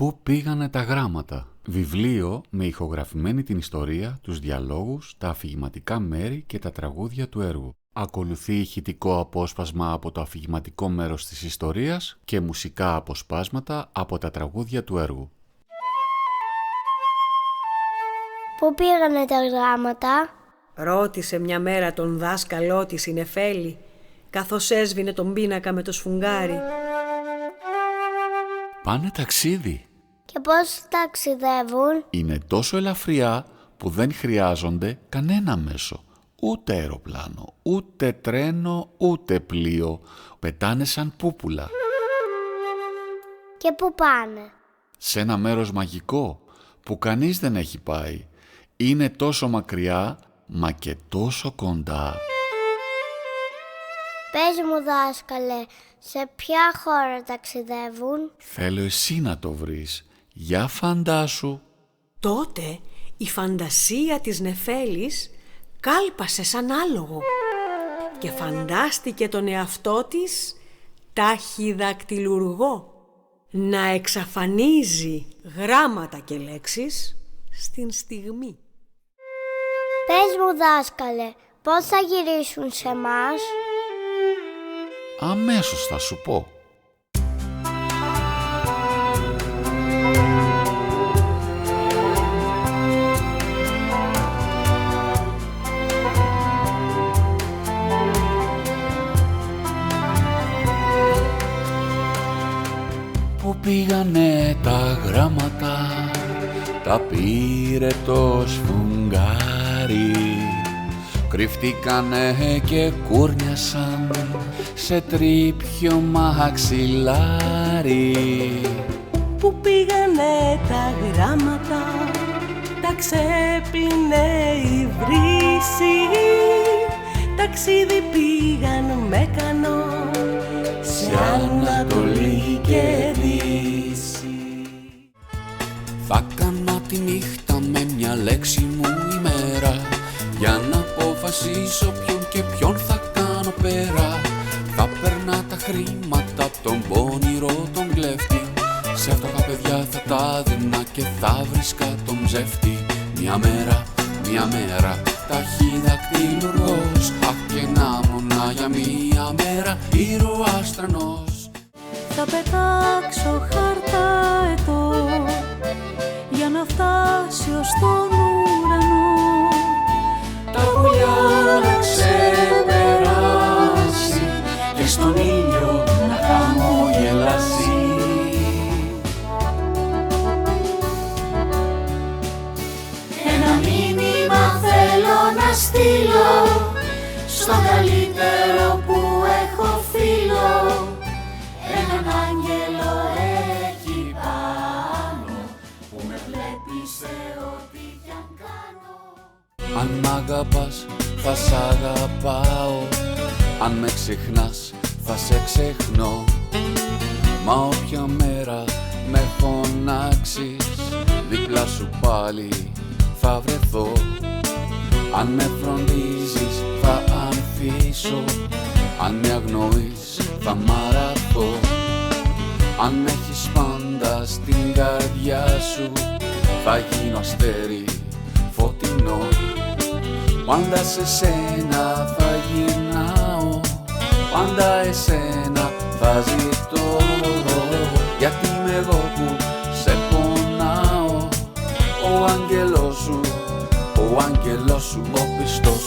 Πού πήγανε τα γράμματα? Βιβλίο με ηχογραφημένη την ιστορία, τους διαλόγους, τα αφηγηματικά μέρη και τα τραγούδια του έργου. Ακολουθεί ηχητικό απόσπασμα από το αφηγηματικό μέρος της ιστορίας και μουσικά αποσπάσματα από τα τραγούδια του έργου. Πού πήγανε τα γράμματα? Ρώτησε μια μέρα τον δάσκαλό της η Νεφέλη, καθώς έσβηνε τον πίνακα με το σφουγγάρι. Πάνε ταξίδι. Και πώς ταξιδεύουν? Είναι τόσο ελαφριά που δεν χρειάζονται κανένα μέσο. Ούτε αεροπλάνο, ούτε τρένο, ούτε πλοίο. Πετάνε σαν πούπουλα. Και πού πάνε? Σε ένα μέρος μαγικό που κανείς δεν έχει πάει. Είναι τόσο μακριά, μα και τόσο κοντά. Πες μου δάσκαλε, σε ποια χώρα ταξιδεύουν? Θέλω εσύ να το βρεις. Για φαντάσου. Τότε η φαντασία της Νεφέλης κάλπασε σαν άλογο και φαντάστηκε τον εαυτό της ταχυδακτυλουργό να εξαφανίζει γράμματα και λέξεις στην στιγμή. Πες μου δάσκαλε, πώς θα γυρίσουν σε μας? Αμέσως θα σου πω. Πού πήγανε τα γράμματα, τα πήρε το σφουγγάρι. Κρυφτήκανε και κούρνιασαν σε τρίπιο μαξιλάρι. Πού πήγανε τα γράμματα, τα ξέπλυνε η βρύση. Ταξίδι πήγαν με κανό σε Ανατολή και Δύση. Θα κάνω τη νύχτα με μια λέξη μου ημέρα, για να αποφασίσω ποιον και ποιον θα κάνω πέρα. Θα περνά τα χρήματα απ' τον πόνηρο τον κλέφτη, σε φτωχά παιδιά θα τα δίνα και θα βρίσκα τον ψεύτη. Μια μέρα ταχυδακτυλουργός, αχ και να μόνα για μια μέρα ήρωας τρανός. Θα πετάξω χαρταετό για να φτάσει ως τον ουρανό. Τα πουλιά να ξεπεράσει και στον ήλιο να χαμογελάσει. Ένα μήνυμα θέλω να στείλω στον καλύτερο που έχω φίλο. Έναν άγγελο εκεί πάνω που με βλέπει σε ό,τι κι αν κάνω. Αν μ' αγαπάς θα σ' αγαπάω, αν με ξεχνάς θα σε ξεχνώ. Μα όποια μέρα με φωνάξεις, δίπλα σου πάλι θα βρεθώ. Αν με φροντίζεις θα ανθίσω, αν με αγνοείς θα μαραθώ. Αν με έχεις πάντα στην καρδιά σου, θα γίνω αστέρι φωτεινό. Πάντα σε σένα θα γυρνάω, πάντα εσένα θα ζητώ. Γιατί είμαι εγώ που σε πονάω, ο άγγελός σου, ο άγγελός σου ο πιστός.